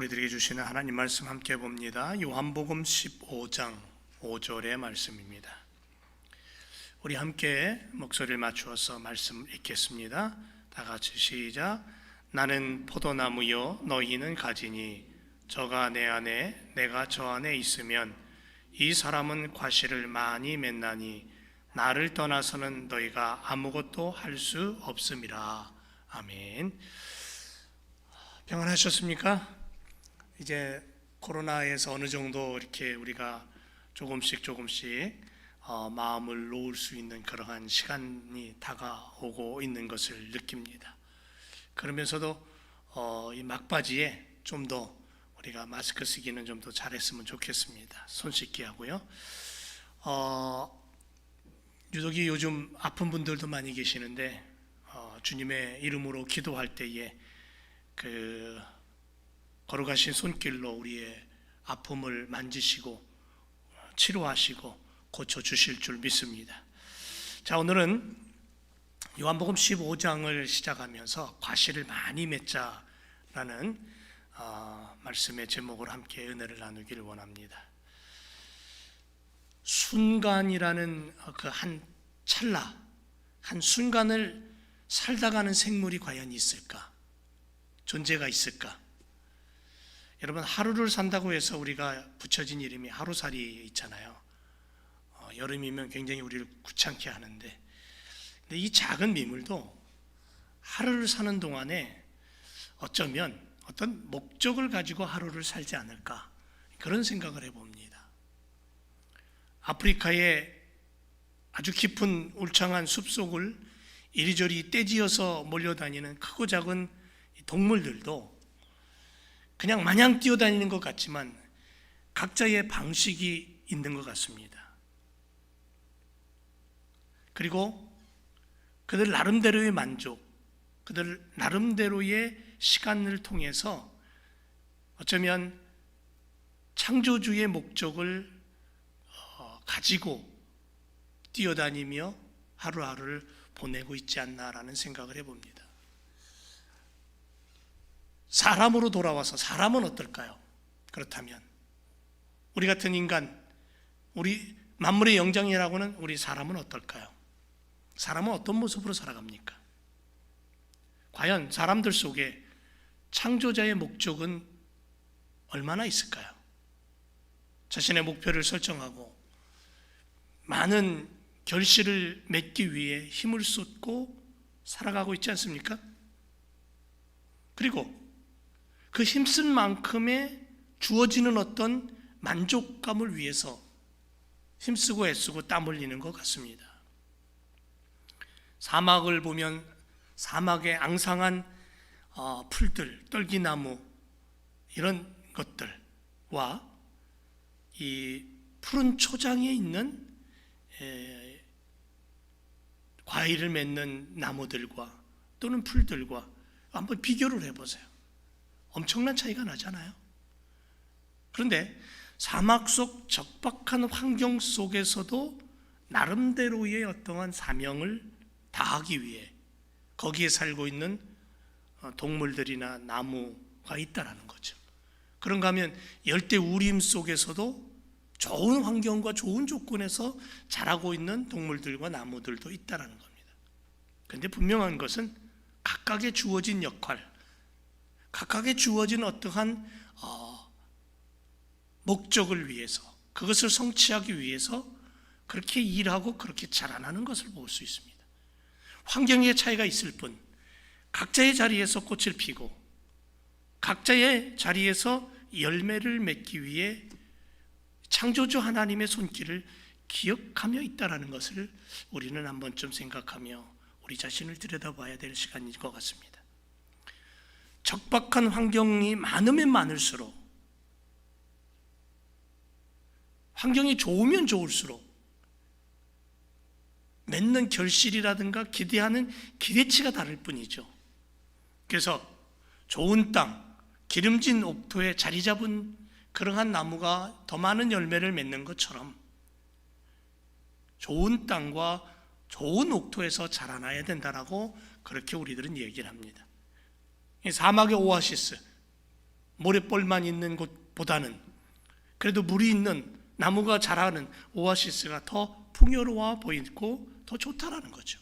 우리들에게 주시는 하나님 말씀 함께 봅니다. 요한복음 15장 5절의 말씀입니다. 우리 함께 목소리를 맞추어서 말씀 읽겠습니다. 다 같이 시작. 나는 포도나무요 너희는 가지니 저가 내 안에 내가 저 안에 있으면 이 사람은 과실을 많이 맺나니 나를 떠나서는 너희가 아무것도 할 수 없음이라. 아멘. 평안하셨습니까? 이제 코로나에서 어느 정도 이렇게 우리가 조금씩 마음을 놓을 수 있는 그러한 시간이 다가오고 있는 것을 느낍니다. 그러면서도 이 막바지에 좀 더 우리가 마스크 쓰기는 좀 더 잘했으면 좋겠습니다. 손 씻기 하고요. 유독이 요즘 아픈 분들도 많이 계시는데 주님의 이름으로 기도할 때에 걸어가신 손길로 우리의 아픔을 만지시고 치료하시고 고쳐주실 줄 믿습니다. 자, 오늘은 요한복음 15장을 시작하면서 과실을 많이 맺자라는 말씀의 제목으로 함께 은혜를 나누기를 원합니다. 순간이라는 그 한 찰나, 한 순간을 살다가는 생물이 과연 있을까? 존재가 있을까? 여러분, 하루를 산다고 해서 우리가 붙여진 이름이 하루살이 있잖아요. 여름이면 굉장히 우리를 귀찮게 하는데, 근데 이 작은 미물도 하루를 사는 동안에 어쩌면 어떤 목적을 가지고 하루를 살지 않을까, 그런 생각을 해봅니다. 아프리카의 아주 깊은 울창한 숲속을 이리저리 떼지어서 몰려다니는 크고 작은 동물들도 그냥 마냥 뛰어다니는 것 같지만 각자의 방식이 있는 것 같습니다. 그리고 그들 나름대로의 만족, 그들 나름대로의 시간을 통해서 어쩌면 창조주의 목적을 가지고 뛰어다니며 하루하루를 보내고 있지 않나라는 생각을 해봅니다. 사람으로 돌아와서 사람은 어떨까요? 그렇다면 우리 같은 인간, 우리 만물의 영장이라고는 우리 사람은 어떨까요? 사람은 어떤 모습으로 살아갑니까? 과연 사람들 속에 창조자의 목적은 얼마나 있을까요? 자신의 목표를 설정하고 많은 결실을 맺기 위해 힘을 쏟고 살아가고 있지 않습니까? 그리고 그 힘쓴 만큼의 주어지는 어떤 만족감을 위해서 힘쓰고 애쓰고 땀 흘리는 것 같습니다. 사막을 보면 사막의 앙상한 풀들, 떨기나무 이런 것들과 이 푸른 초장에 있는 과일을 맺는 나무들과 또는 풀들과 한번 비교를 해보세요. 엄청난 차이가 나잖아요. 그런데 사막 속 적박한 환경 속에서도 나름대로의 어떠한 사명을 다하기 위해 거기에 살고 있는 동물들이나 나무가 있다라는 거죠. 그런가 하면 열대 우림 속에서도 좋은 환경과 좋은 조건에서 자라고 있는 동물들과 나무들도 있다라는 겁니다. 그런데 분명한 것은 각각의 주어진 역할, 각각의 주어진 어떠한 목적을 위해서, 그것을 성취하기 위해서 그렇게 일하고 그렇게 자라나는 것을 볼 수 있습니다. 환경의 차이가 있을 뿐 각자의 자리에서 꽃을 피고 각자의 자리에서 열매를 맺기 위해 창조주 하나님의 손길을 기억하며 있다는 것을 우리는 한 번쯤 생각하며 우리 자신을 들여다봐야 될 시간인 것 같습니다. 적박한 환경이 많으면 많을수록, 환경이 좋으면 좋을수록 맺는 결실이라든가 기대하는 기대치가 다를 뿐이죠. 그래서 좋은 땅, 기름진 옥토에 자리 잡은 그러한 나무가 더 많은 열매를 맺는 것처럼 좋은 땅과 좋은 옥토에서 자라나야 된다라고 그렇게 우리들은 얘기를 합니다. 사막의 오아시스, 모래벌만 있는 곳보다는 그래도 물이 있는 나무가 자라는 오아시스가 더 풍요로워 보이고 더 좋다라는 거죠.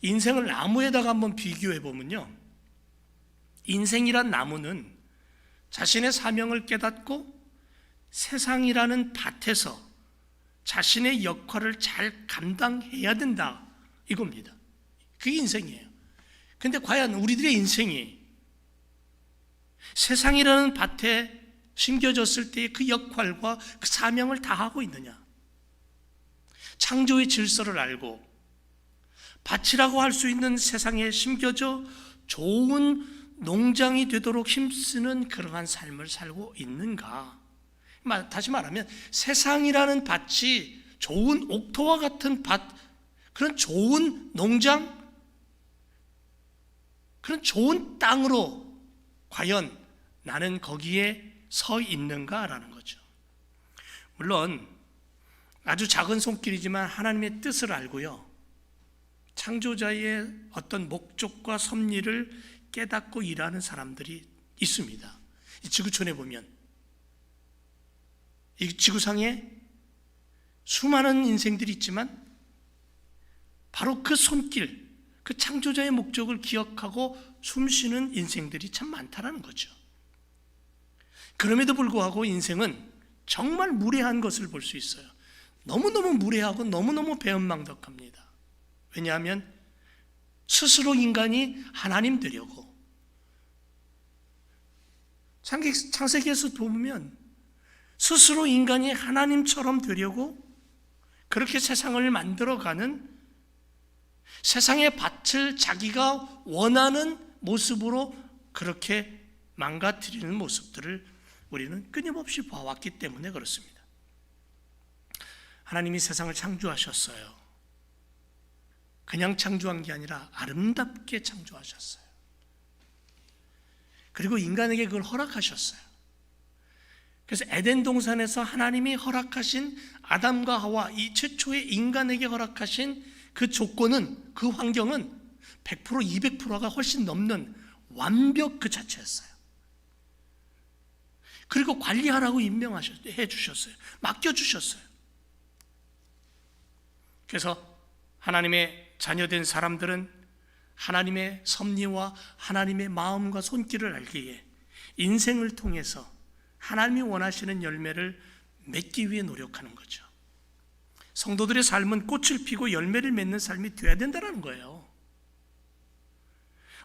인생을 나무에다가 한번 비교해 보면요, 인생이란 나무는 자신의 사명을 깨닫고 세상이라는 밭에서 자신의 역할을 잘 감당해야 된다, 이겁니다. 그게 인생이에요. 근데 과연 우리들의 인생이 세상이라는 밭에 심겨졌을 때의 그 역할과 그 사명을 다하고 있느냐? 창조의 질서를 알고 밭이라고 할 수 있는 세상에 심겨져 좋은 농장이 되도록 힘쓰는 그러한 삶을 살고 있는가? 다시 말하면 세상이라는 밭이 좋은 옥토와 같은 밭, 그런 좋은 농장, 그런 좋은 땅으로 과연 나는 거기에 서 있는가라는 거죠. 물론 아주 작은 손길이지만 하나님의 뜻을 알고요, 창조자의 어떤 목적과 섭리를 깨닫고 일하는 사람들이 있습니다. 이 지구촌에 보면 이 지구상에 수많은 인생들이 있지만 바로 그 손길, 그 창조자의 목적을 기억하고 숨쉬는 인생들이 참 많다라는 거죠. 그럼에도 불구하고 인생은 정말 무례한 것을 볼 수 있어요. 너무너무 무례하고 너무너무 배은망덕합니다. 왜냐하면 스스로 인간이 하나님 되려고, 창세기에서 보면 스스로 인간이 하나님처럼 되려고 그렇게 세상을 만들어가는, 세상의 밭을 자기가 원하는 모습으로 그렇게 망가뜨리는 모습들을 우리는 끊임없이 봐왔기 때문에 그렇습니다. 하나님이 세상을 창조하셨어요. 그냥 창조한 게 아니라 아름답게 창조하셨어요. 그리고 인간에게 그걸 허락하셨어요. 그래서 에덴 동산에서 하나님이 허락하신 아담과 하와, 이 최초의 인간에게 허락하신 그 조건은, 그 환경은 100%, 200%가 훨씬 넘는 완벽 그 자체였어요. 그리고 관리하라고 해주셨어요. 맡겨주셨어요. 그래서 하나님의 자녀된 사람들은 하나님의 섭리와 하나님의 마음과 손길을 알기에 인생을 통해서 하나님이 원하시는 열매를 맺기 위해 노력하는 거죠. 성도들의 삶은 꽃을 피고 열매를 맺는 삶이 되어야 된다는 거예요.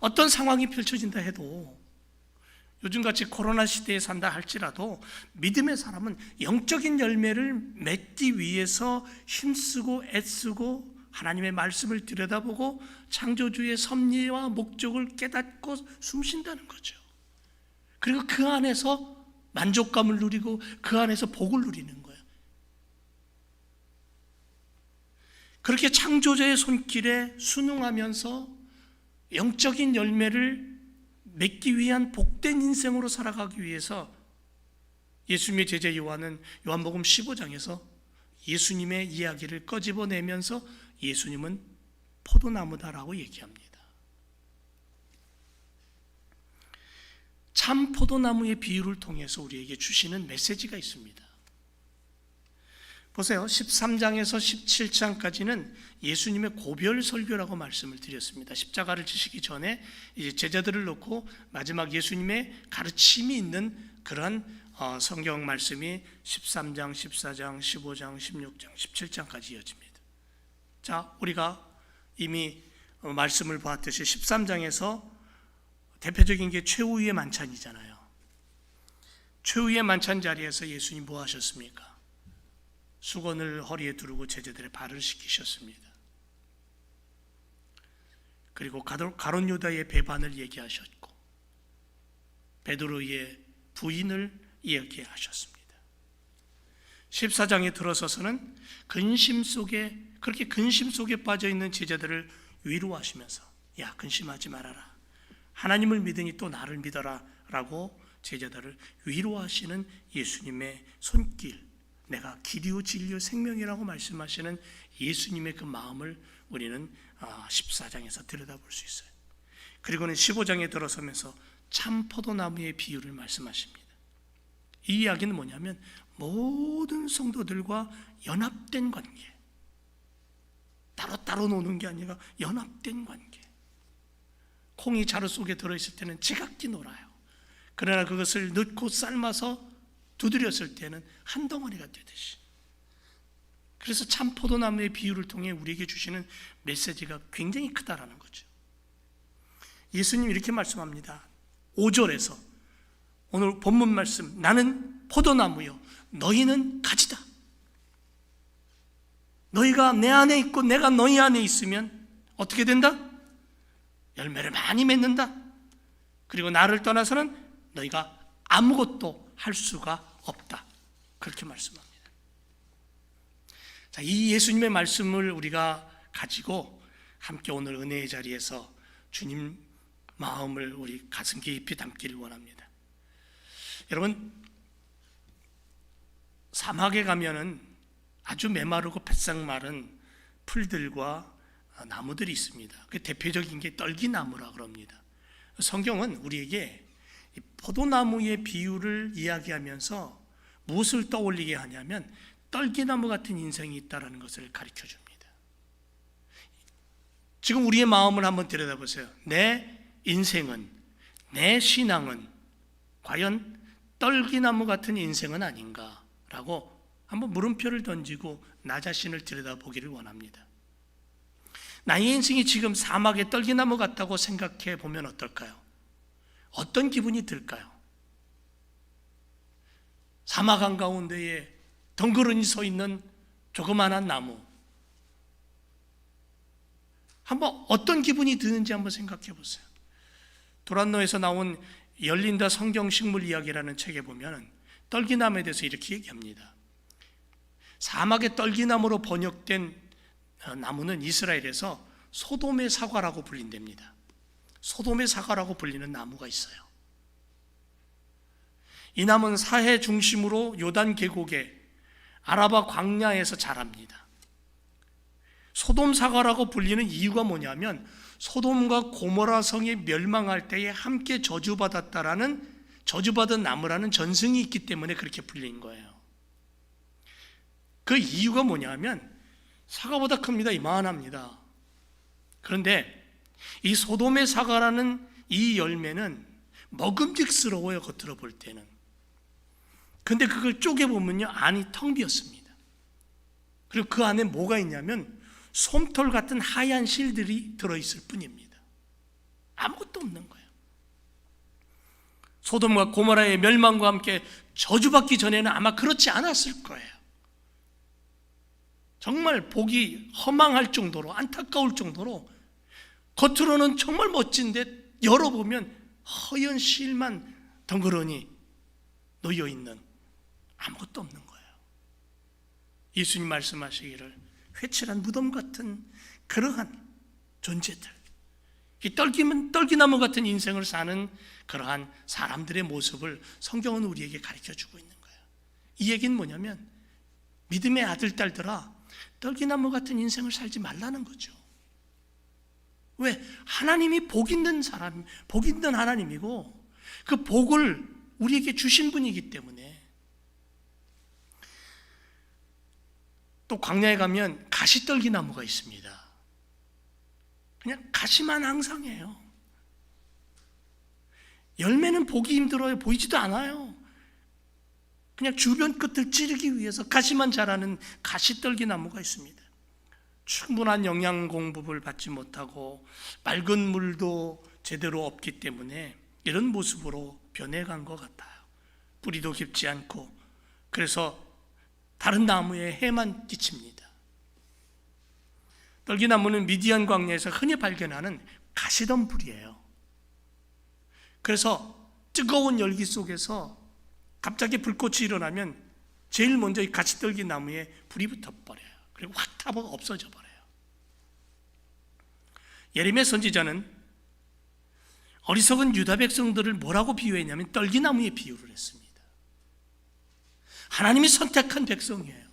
어떤 상황이 펼쳐진다 해도, 요즘같이 코로나 시대에 산다 할지라도 믿음의 사람은 영적인 열매를 맺기 위해서 힘쓰고 애쓰고 하나님의 말씀을 들여다보고 창조주의 섭리와 목적을 깨닫고 숨쉰다는 거죠. 그리고 그 안에서 만족감을 누리고 그 안에서 복을 누리는 거예요. 그렇게 창조자의 손길에 순응하면서 영적인 열매를 맺기 위한 복된 인생으로 살아가기 위해서 예수님의 제자 요한은 요한복음 15장에서 예수님의 이야기를 꺼집어내면서 예수님은 포도나무다라고 얘기합니다. 참 포도나무의 비유를 통해서 우리에게 주시는 메시지가 있습니다. 보세요. 13장에서 17장까지는 예수님의 고별 설교라고 말씀을 드렸습니다. 십자가를 지시기 전에 이제 제자들을 놓고 마지막 예수님의 가르침이 있는 그런 성경 말씀이 13장, 14장, 15장, 16장, 17장까지 이어집니다. 자, 우리가 이미 말씀을 보았듯이 13장에서 대표적인 게 최후의 만찬이잖아요. 최후의 만찬 자리에서 예수님 뭐 하셨습니까? 수건을 허리에 두르고 제자들의 발을 씻기셨습니다. 그리고 가룟 유다의 배반을 얘기하셨고 베드로의 부인을 이야기하셨습니다. 14장에 들어서서는 그렇게 근심 속에 빠져있는 제자들을 위로하시면서 야, 근심하지 말아라. 하나님을 믿으니 또 나를 믿어라 라고 제자들을 위로하시는 예수님의 손길, 내가 길이요 진리요 생명이라고 말씀하시는 예수님의 그 마음을 우리는 14장에서 들여다볼 수 있어요. 그리고는 15장에 들어서면서 참 포도나무의 비유를 말씀하십니다. 이 이야기는 뭐냐면 모든 성도들과 연합된 관계, 따로따로 노는 게 아니라 연합된 관계. 콩이 자루 속에 들어있을 때는 지각기 놀아요. 그러나 그것을 넣고 삶아서 두드렸을 때는 한 덩어리가 되듯이. 그래서 참 포도나무의 비유를 통해 우리에게 주시는 메시지가 굉장히 크다라는 거죠. 예수님 이렇게 말씀합니다. 5절에서 오늘 본문 말씀, 나는 포도나무요 너희는 가지다. 너희가 내 안에 있고 내가 너희 안에 있으면 어떻게 된다? 열매를 많이 맺는다. 그리고 나를 떠나서는 너희가 아무것도 할 수가 없다. 그렇게 말씀합니다. 자, 이 예수님의 말씀을 우리가 가지고 함께 오늘 은혜의 자리에서 주님 마음을 우리 가슴 깊이 담기를 원합니다. 여러분, 사막에 가면은 아주 메마르고 바싹 마른 풀들과 나무들이 있습니다. 그 대표적인 게 떨기나무라 그럽니다. 성경은 우리에게 포도나무의 비유를 이야기하면서 무엇을 떠올리게 하냐면 떨기나무 같은 인생이 있다는 것을 가르쳐 줍니다. 지금 우리의 마음을 한번 들여다보세요. 내 인생은, 내 신앙은 과연 떨기나무 같은 인생은 아닌가라고 한번 물음표를 던지고 나 자신을 들여다보기를 원합니다. 나의 인생이 지금 사막의 떨기나무 같다고 생각해 보면 어떨까요? 어떤 기분이 들까요? 사막 한가운데에 덩그러니 서 있는 조그마한 나무, 한번 어떤 기분이 드는지 한번 생각해 보세요. 도란노에서 나온 열린다 성경 식물 이야기라는 책에 보면 떨기나무에 대해서 이렇게 얘기합니다. 사막의 떨기나무로 번역된 나무는 이스라엘에서 소돔의 사과라고 불린답니다. 소돔의 사과라고 불리는 나무가 있어요. 이 나무는 사해 중심으로 요단 계곡에 아라바 광야에서 자랍니다. 소돔 사과라고 불리는 이유가 뭐냐면 소돔과 고모라 성이 멸망할 때에 함께 저주받았다라는, 저주받은 나무라는 전승이 있기 때문에 그렇게 불린 거예요. 그 이유가 뭐냐면 사과보다 큽니다. 이만합니다. 그런데 이 소돔의 사과라는 이 열매는 먹음직스러워요, 겉으로 볼 때는. 근데 그걸 쪼개보면요, 안이 텅 비었습니다. 그리고 그 안에 뭐가 있냐면 솜털 같은 하얀 실들이 들어있을 뿐입니다. 아무것도 없는 거예요. 소돔과 고모라의 멸망과 함께 저주받기 전에는 아마 그렇지 않았을 거예요. 정말 보기 허망할 정도로, 안타까울 정도로 겉으로는 정말 멋진데 열어보면 허연 실만 덩그러니 놓여있는, 아무것도 없는 거예요. 예수님 말씀하시기를 회칠한 무덤 같은 그러한 존재들, 이 떨기나무 같은 인생을 사는 그러한 사람들의 모습을 성경은 우리에게 가르쳐주고 있는 거예요. 이 얘기는 뭐냐면 믿음의 아들, 딸들아, 떨기나무 같은 인생을 살지 말라는 거죠. 왜? 하나님이 복 있는 사람, 복 있는 하나님이고 그 복을 우리에게 주신 분이기 때문에. 또 광야에 가면 가시떨기나무가 있습니다. 그냥 가시만 항상해요. 열매는 보기 힘들어요. 보이지도 않아요. 그냥 주변 끝을 찌르기 위해서 가시만 자라는 가시떨기나무가 있습니다. 충분한 영양 공급을 받지 못하고 맑은 물도 제대로 없기 때문에 이런 모습으로 변해간 것 같아요. 뿌리도 깊지 않고, 그래서 다른 나무에 해만 끼칩니다. 떨기나무는 미디안 광야에서 흔히 발견하는 가시덤불이에요. 그래서 뜨거운 열기 속에서 갑자기 불꽃이 일어나면 제일 먼저 이 가시떨기 나무에 불이 붙어버려요. 그리고 확 타버가 없어져 버려요. 예레미야 선지자는 어리석은 유다 백성들을 뭐라고 비유했냐면 떨기나무에 비유를 했습니다. 하나님이 선택한 백성이에요.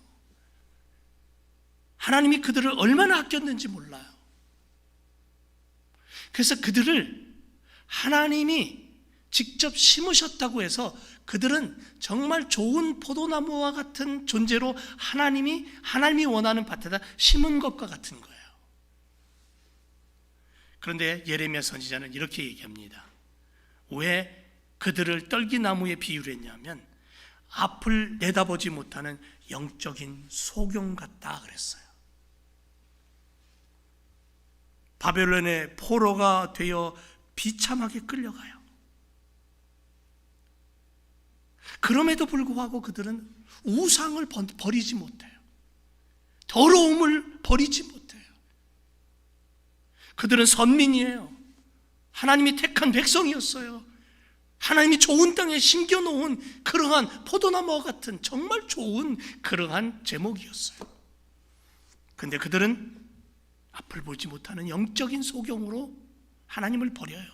하나님이 그들을 얼마나 아꼈는지 몰라요. 그래서 그들을 하나님이 직접 심으셨다고 해서 그들은 정말 좋은 포도나무와 같은 존재로 하나님이 원하는 밭에다 심은 것과 같은 거예요. 그런데 예레미야 선지자는 이렇게 얘기합니다. 왜 그들을 떨기나무에 비유를 했냐면 앞을 내다보지 못하는 영적인 소경 같다 그랬어요. 바벨론의 포로가 되어 비참하게 끌려가요. 그럼에도 불구하고 그들은 우상을 버리지 못해요. 더러움을 버리지 못해요. 그들은 선민이에요. 하나님이 택한 백성이었어요. 하나님이 좋은 땅에 심겨놓은 그러한 포도나무와 같은 정말 좋은 그러한 제목이었어요. 그런데 그들은 앞을 보지 못하는 영적인 소경으로 하나님을 버려요.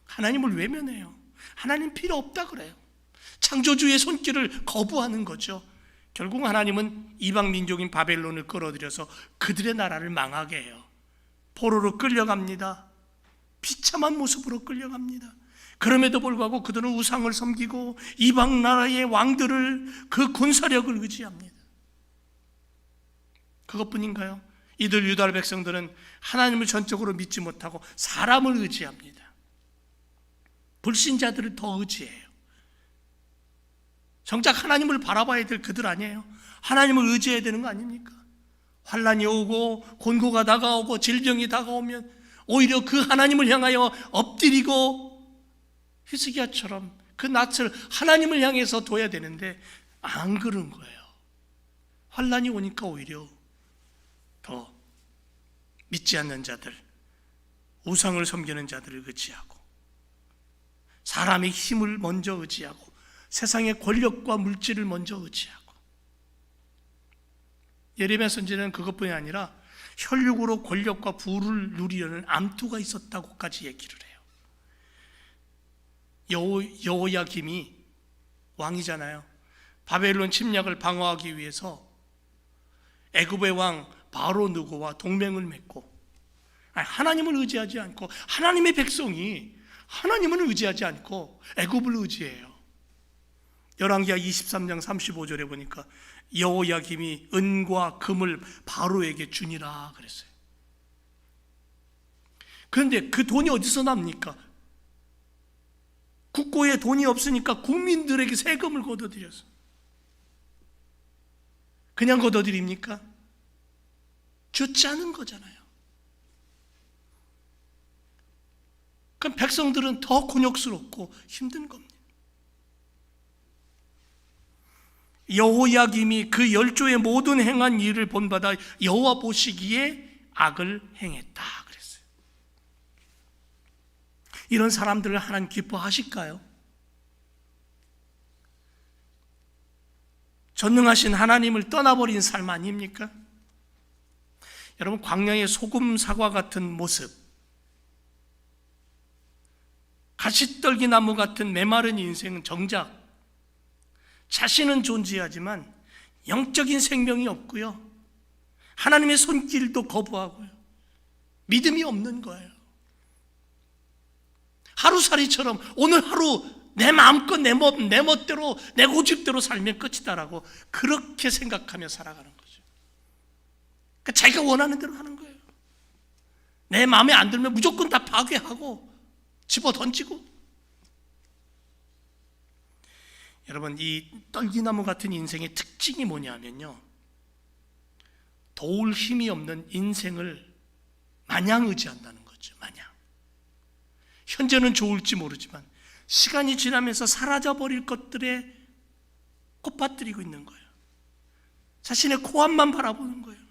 하나님을 외면해요. 하나님 필요 없다 그래요. 창조주의 손길을 거부하는 거죠. 결국 하나님은 이방 민족인 바벨론을 끌어들여서 그들의 나라를 망하게 해요. 포로로 끌려갑니다. 비참한 모습으로 끌려갑니다. 그럼에도 불구하고 그들은 우상을 섬기고 이방 나라의 왕들을, 그 군사력을 의지합니다. 그것뿐인가요? 이들 유다 백성들은 하나님을 전적으로 믿지 못하고 사람을 의지합니다. 불신자들을 더 의지해요. 정작 하나님을 바라봐야 될 그들 아니에요? 하나님을 의지해야 되는 거 아닙니까? 환난이 오고 곤고가 다가오고 질병이 다가오면 오히려 그 하나님을 향하여 엎드리고 히스기야처럼 그 낯을 하나님을 향해서 둬야 되는데 안 그런 거예요. 환난이 오니까 오히려 더 믿지 않는 자들, 우상을 섬기는 자들을 의지하고 사람의 힘을 먼저 의지하고 세상의 권력과 물질을 먼저 의지하고, 예레미야 선지자는 그것뿐이 아니라 혈육으로 권력과 부를 누리려는 암투가 있었다고까지 얘기를 해요. 여호야김이 왕이잖아요. 바벨론 침략을 방어하기 위해서 애굽의 왕 바로 느고와 동맹을 맺고, 하나님을 의지하지 않고, 하나님의 백성이 하나님을 의지하지 않고 애굽을 의지해요. 열왕기하 23장 35절에 보니까 여호야김이 은과 금을 바로에게 주니라 그랬어요. 그런데 그 돈이 어디서 납니까? 국고에 돈이 없으니까 국민들에게 세금을 걷어들여서. 그냥 걷어들입니까? 주지 않은 거잖아요. 그럼 백성들은 더 곤욕스럽고 힘든 겁니다. 여호야김이 그 열조의 모든 행한 일을 본받아 여호와 보시기에 악을 행했다 그랬어요. 이런 사람들을 하나님 기뻐하실까요? 전능하신 하나님을 떠나버린 삶 아닙니까? 여러분, 광야의 소금 사과 같은 모습, 가시떨기 나무 같은 메마른 인생은 정작 자신은 존재하지만 영적인 생명이 없고요, 하나님의 손길도 거부하고요, 믿음이 없는 거예요. 하루살이처럼 오늘 하루 내 마음껏 내 멋대로 내 고집대로 살면 끝이다라고 그렇게 생각하며 살아가는 거죠. 그러니까 자기가 원하는 대로 하는 거예요. 내 마음에 안 들면 무조건 다 파괴하고 집어 던지고. 여러분, 이 떨기나무 같은 인생의 특징이 뭐냐면요, 도울 힘이 없는 인생을 마냥 의지한다는 거죠. 마냥. 현재는 좋을지 모르지만 시간이 지나면서 사라져버릴 것들에 꽃밭들이고 있는 거예요. 자신의 코앞만 바라보는 거예요.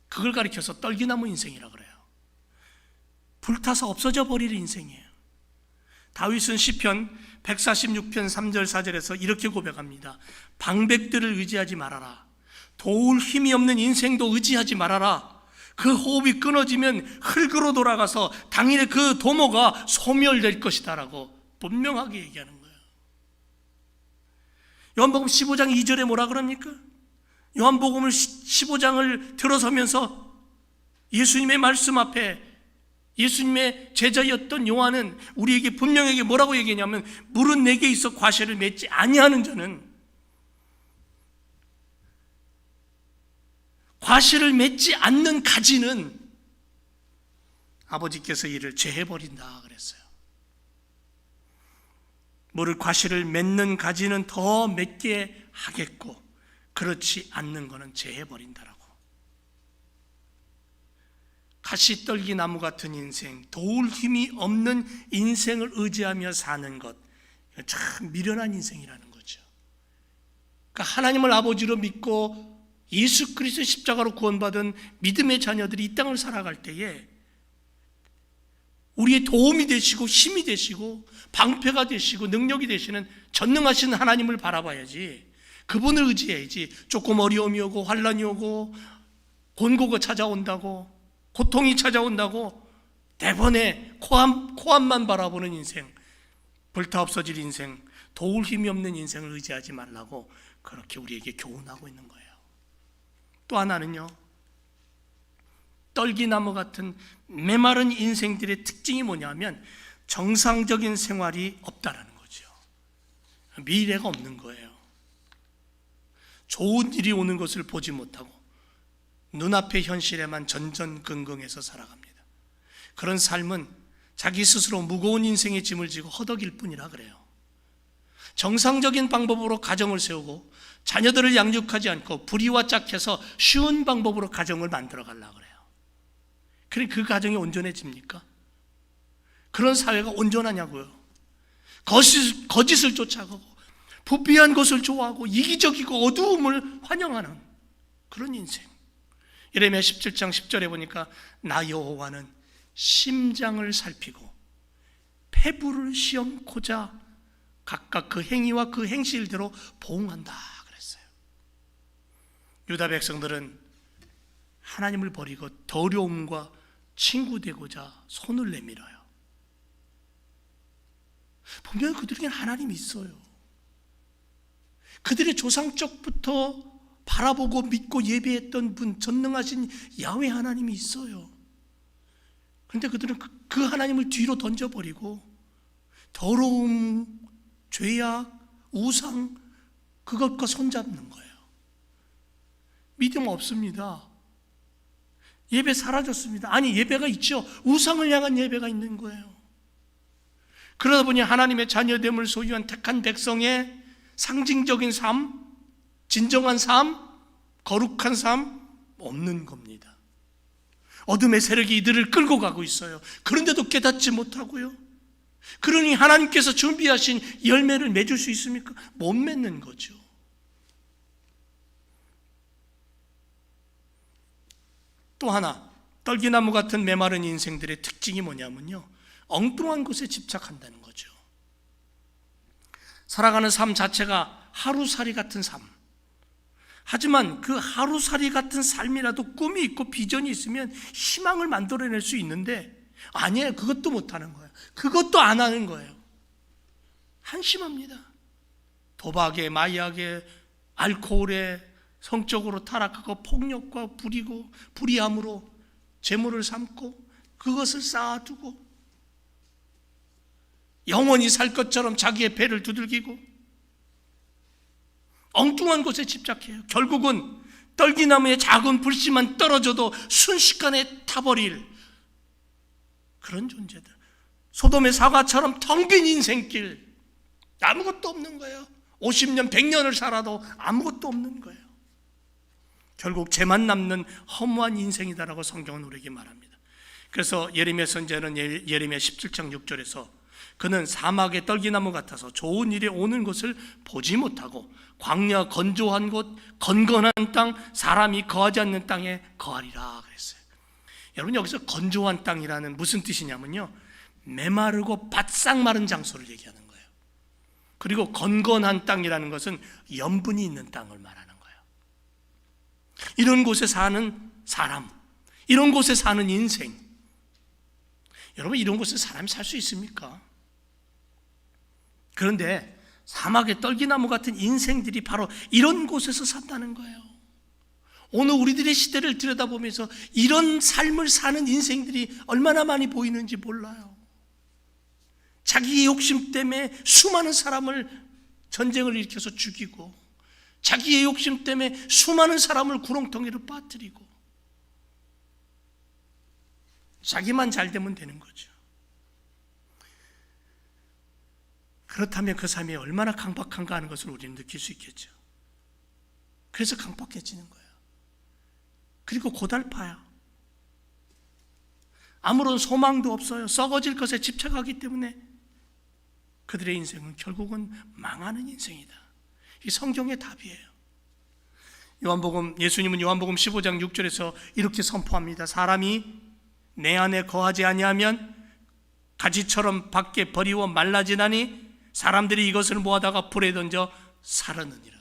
그걸 가리켜서 떨기나무 인생이라고 그래요. 불타서 없어져 버릴 인생이에요. 다윗은 시편 146편 3절 4절에서 이렇게 고백합니다. 방백들을 의지하지 말아라. 도울 힘이 없는 인생도 의지하지 말아라. 그 호흡이 끊어지면 흙으로 돌아가서 당일에 그 도모가 소멸될 것이다 라고 분명하게 얘기하는 거예요. 요한복음 15장 2절에 뭐라 그럽니까? 요한복음을 15장을 들어서면서 예수님의 말씀 앞에 예수님의 제자였던 요한은 우리에게 분명하게 뭐라고 얘기했냐면, 물은 내게 있어 과실을 맺지 아니하는 자는, 과실을 맺지 않는 가지는 아버지께서 이를 제해버린다 그랬어요. 물을 과실을 맺는 가지는 더 맺게 하겠고, 그렇지 않는 것은 제해버린다라고. 가시떨기 나무 같은 인생, 도울 힘이 없는 인생을 의지하며 사는 것, 참 미련한 인생이라는 거죠. 그러니까 하나님을 아버지로 믿고 예수 그리스도의 십자가로 구원받은 믿음의 자녀들이 이 땅을 살아갈 때에 우리의 도움이 되시고 힘이 되시고 방패가 되시고 능력이 되시는 전능하신 하나님을 바라봐야지, 그분을 의지해야지. 조금 어려움이 오고 환난이 오고 곤고가 찾아온다고, 고통이 찾아온다고 대번에 코앞만 바라보는 인생, 불타 없어질 인생, 도울 힘이 없는 인생을 의지하지 말라고 그렇게 우리에게 교훈하고 있는 거예요. 또 하나는요, 떨기나무 같은 메마른 인생들의 특징이 뭐냐면 정상적인 생활이 없다라는 거죠. 미래가 없는 거예요. 좋은 일이 오는 것을 보지 못하고 눈앞의 현실에만 전전긍긍해서 살아갑니다. 그런 삶은 자기 스스로 무거운 인생의 짐을 지고 허덕일 뿐이라 그래요. 정상적인 방법으로 가정을 세우고 자녀들을 양육하지 않고 불의와 짝해서 쉬운 방법으로 가정을 만들어 가려고 그래요. 그럼 그 가정이 온전해집니까? 그런 사회가 온전하냐고요. 거짓을 쫓아가고 부패한 것을 좋아하고 이기적이고 어두움을 환영하는 그런 인생. 예레미야 17장 10절에 보니까 나 여호와는 심장을 살피고 폐부를 시험코자 각각 그 행위와 그 행실대로 보응한다 그랬어요. 유다 백성들은 하나님을 버리고 더러움과 친구 되고자 손을 내밀어요. 분명히 그들에게는 하나님이 있어요. 그들의 조상적부터 바라보고 믿고 예배했던 분, 전능하신 야훼 하나님이 있어요. 그런데 그들은 그 하나님을 뒤로 던져버리고 더러움, 죄악, 우상, 그것과 손잡는 거예요. 믿음 없습니다. 예배 사라졌습니다. 아니, 예배가 있죠. 우상을 향한 예배가 있는 거예요. 그러다 보니 하나님의 자녀됨을 소유한 택한 백성의 상징적인 삶, 진정한 삶, 거룩한 삶 없는 겁니다. 어둠의 세력이 이들을 끌고 가고 있어요. 그런데도 깨닫지 못하고요. 그러니 하나님께서 준비하신 열매를 맺을 수 있습니까? 못 맺는 거죠. 또 하나, 떨기나무 같은 메마른 인생들의 특징이 뭐냐면요, 엉뚱한 것에 집착한다는 거죠. 살아가는 삶 자체가 하루살이 같은 삶. 하지만 그 하루살이 같은 삶이라도 꿈이 있고 비전이 있으면 희망을 만들어낼 수 있는데, 아니에요. 그것도 못하는 거예요. 그것도 안 하는 거예요. 한심합니다. 도박에, 마약에, 알코올에 성적으로 타락하고 폭력과 불의함으로 재물을 삼고 그것을 쌓아두고 영원히 살 것처럼 자기의 배를 두들기고 엉뚱한 것에 집착해요. 결국은 떨기나무의 작은 불씨만 떨어져도 순식간에 타버릴 그런 존재들. 소돔의 사과처럼 텅 빈 인생길, 아무것도 없는 거예요. 50년, 100년을 살아도 아무것도 없는 거예요. 결국 죄만 남는 허무한 인생이다라고 성경은 우리에게 말합니다. 그래서 예레미야 선지자는 예레미야 17장 6절에서 그는 사막의 떨기나무 같아서 좋은 일이 오는 것을 보지 못하고 광야 건조한 곳, 건건한 땅, 사람이 거하지 않는 땅에 거하리라 그랬어요. 여러분, 여기서 건조한 땅이라는 무슨 뜻이냐면요, 메마르고 바싹 마른 장소를 얘기하는 거예요. 그리고 건건한 땅이라는 것은 염분이 있는 땅을 말하는 거예요. 이런 곳에 사는 사람, 이런 곳에 사는 인생, 여러분, 이런 곳에 사람이 살 수 있습니까? 그런데 사막의 떨기나무 같은 인생들이 바로 이런 곳에서 산다는 거예요. 오늘 우리들의 시대를 들여다보면서 이런 삶을 사는 인생들이 얼마나 많이 보이는지 몰라요. 자기의 욕심 때문에 수많은 사람을 전쟁을 일으켜서 죽이고, 자기의 욕심 때문에 수많은 사람을 구렁텅이로 빠뜨리고, 자기만 잘 되면 되는 거죠. 그렇다면 그 삶이 얼마나 강박한가 하는 것을 우리는 느낄 수 있겠죠. 그래서 강박해지는 거예요. 그리고 고달파요. 아무런 소망도 없어요. 썩어질 것에 집착하기 때문에 그들의 인생은 결국은 망하는 인생이다. 이 성경의 답이에요. 예수님은 요한복음 15장 6절에서 이렇게 선포합니다. 사람이 내 안에 거하지 아니하면 가지처럼 밖에 버리워 말라지나니 사람들이 이것을 모아다가 불에 던져 사르느니라.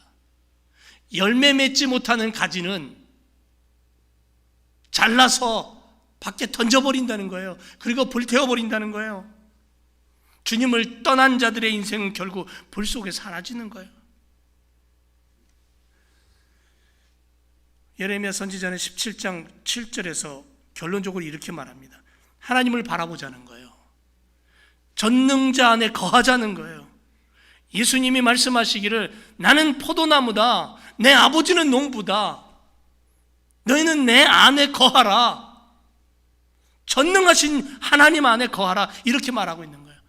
열매 맺지 못하는 가지는 잘라서 밖에 던져버린다는 거예요. 그리고 불태워버린다는 거예요. 주님을 떠난 자들의 인생은 결국 불 속에 사라지는 거예요. 예레미야 선지자는 17장 7절에서 결론적으로 이렇게 말합니다. 하나님을 바라보자는 거예요. 전능자 안에 거하자는 거예요. 예수님이 말씀하시기를 나는 포도나무다, 내 아버지는 농부다, 너희는 내 안에 거하라, 전능하신 하나님 안에 거하라, 이렇게 말하고 있는 거예요.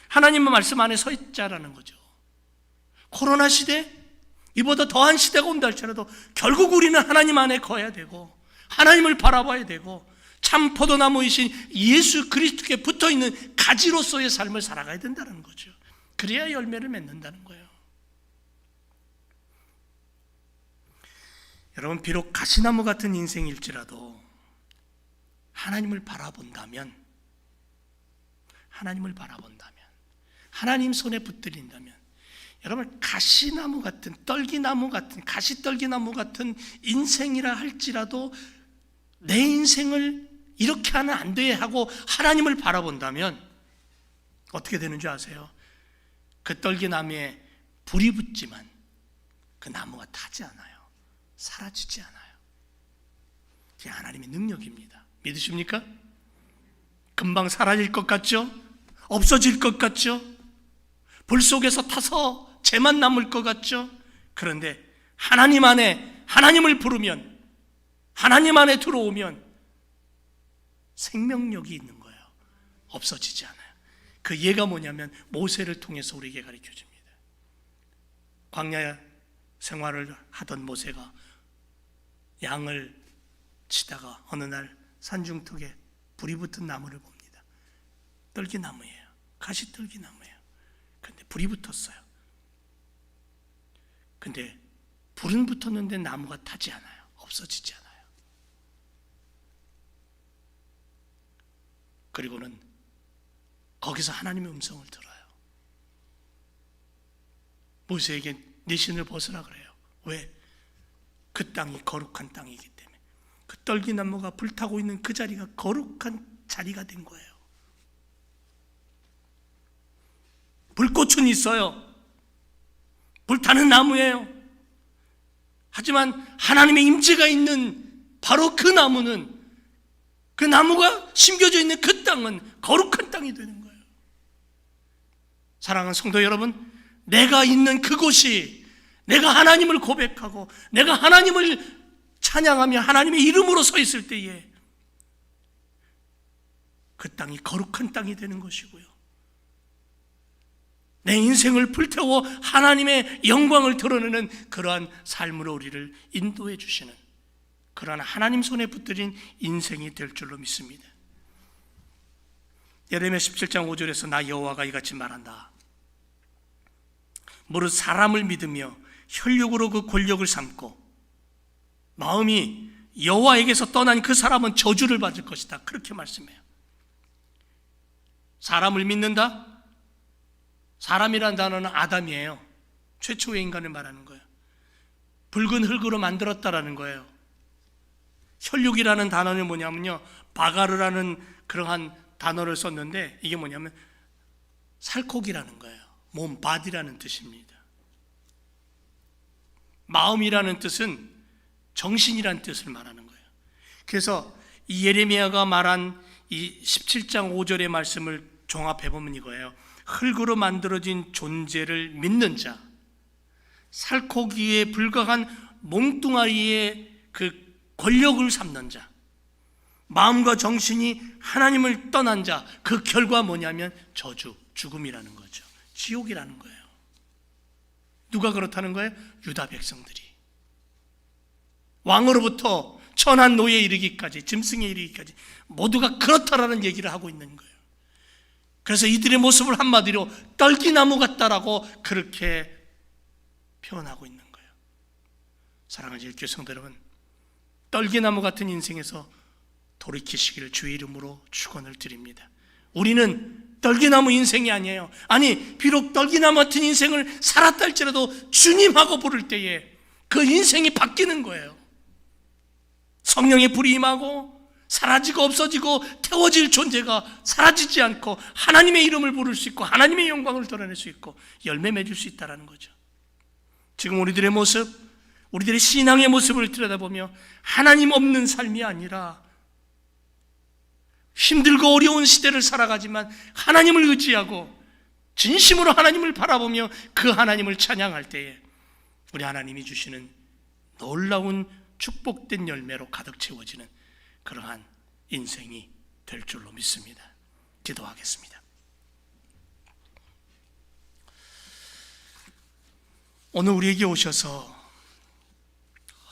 하나님의 말씀 안에 서 있자라는 거죠. 코로나 시대, 이보다 더한 시대가 온다 할지라도 결국 우리는 하나님 안에 거해야 되고 하나님을 바라봐야 되고 참 포도나무이신 예수 그리스도께 붙어있는 가지로서의 삶을 살아가야 된다는 거죠. 그래야 열매를 맺는다는 거예요. 여러분, 비록 가시나무 같은 인생일지라도 하나님을 바라본다면, 하나님 손에 붙들린다면, 여러분, 가시나무 같은, 가시떨기나무 같은 인생이라 할지라도 내 인생을 이렇게 하면 안 돼 하고 하나님을 바라본다면 어떻게 되는 줄 아세요? 그 떨기나무에 불이 붙지만 그 나무가 타지 않아요. 사라지지 않아요. 이게 하나님의 능력입니다. 믿으십니까? 금방 사라질 것 같죠? 없어질 것 같죠? 불 속에서 타서 재만 남을 것 같죠? 그런데 하나님 안에, 하나님을 부르면, 하나님 안에 들어오면 생명력이 있는 거예요. 없어지지 않아요. 그 예가 뭐냐면 모세를 통해서 우리에게 가르쳐 줍니다. 광야 생활을 하던 모세가 양을 치다가 어느 날 산중턱에 불이 붙은 나무를 봅니다. 떨기나무예요. 가시떨기나무예요. 근데 불이 붙었어요. 근데 불은 붙었는데 나무가 타지 않아요. 없어지지 않아요. 그리고는 거기서 하나님의 음성을 들어요. 모세에게 네 신을 벗으라 그래요. 왜? 그 땅이 거룩한 땅이기 때문에. 그 떨기나무가 불타고 있는 그 자리가 거룩한 자리가 된 거예요. 불꽃은 있어요. 불타는 나무예요. 하지만 하나님의 임재가 있는 바로 그 나무는, 그 나무가 심겨져 있는 그 땅은 거룩한 땅이 되는 거예요. 사랑하는 성도 여러분, 내가 있는 그곳이, 내가 하나님을 고백하고 내가 하나님을 찬양하며 하나님의 이름으로 서 있을 때에 그 땅이 거룩한 땅이 되는 것이고요, 내 인생을 불태워 하나님의 영광을 드러내는 그러한 삶으로 우리를 인도해 주시는 그러한 하나님 손에 붙들린 인생이 될 줄로 믿습니다. 예레미야 17장 5절에서 나 여호와가 이같이 말한다. 무릇 사람을 믿으며 혈육으로 그 권력을 삼고 마음이 여호와에게서 떠난 그 사람은 저주를 받을 것이다. 그렇게 말씀해요. 사람을 믿는다? 사람이라는 단어는 아담이에요. 최초의 인간을 말하는 거예요. 붉은 흙으로 만들었다라는 거예요. 혈육이라는 단어는 뭐냐면요, 바가르라는 그러한 단어를 썼는데 이게 뭐냐면 살코기라는 거예요. 몸, 바디라는 뜻입니다. 마음이라는 뜻은 정신이란 뜻을 말하는 거예요. 그래서 이 예레미야가 말한 이 17장 5절의 말씀을 종합해 보면 이거예요. 흙으로 만들어진 존재를 믿는 자, 살코기에 불과한 몽뚱아리의 그 권력을 삼는 자, 마음과 정신이 하나님을 떠난 자, 그 결과 뭐냐면 저주, 죽음이라는 거죠. 지옥이라는 거예요. 누가 그렇다는 거예요? 유다 백성들이. 왕으로부터 천한 노예에 이르기까지, 짐승에 이르기까지 모두가 그렇다라는 얘기를 하고 있는 거예요. 그래서 이들의 모습을 한마디로 떨기나무 같다라고 그렇게 표현하고 있는 거예요. 사랑하는 교성들 여러분, 떨기나무 같은 인생에서 돌이키시기를 주의 이름으로 축원을 드립니다. 우리는 떨기나무 인생이 아니에요. 아니, 비록 떨기나무 같은 인생을 살았다 할지라도 주님하고 부를 때에 그 인생이 바뀌는 거예요. 성령의 불이 임하고 사라지고 없어지고 태워질 존재가 사라지지 않고 하나님의 이름을 부를 수 있고 하나님의 영광을 드러낼 수 있고 열매 맺을 수 있다는 거죠. 지금 우리들의 모습, 우리들의 신앙의 모습을 들여다보며 하나님 없는 삶이 아니라 힘들고 어려운 시대를 살아가지만 하나님을 의지하고 진심으로 하나님을 바라보며 그 하나님을 찬양할 때에 우리 하나님이 주시는 놀라운 축복된 열매로 가득 채워지는 그러한 인생이 될 줄로 믿습니다. 기도하겠습니다. 오늘 우리에게 오셔서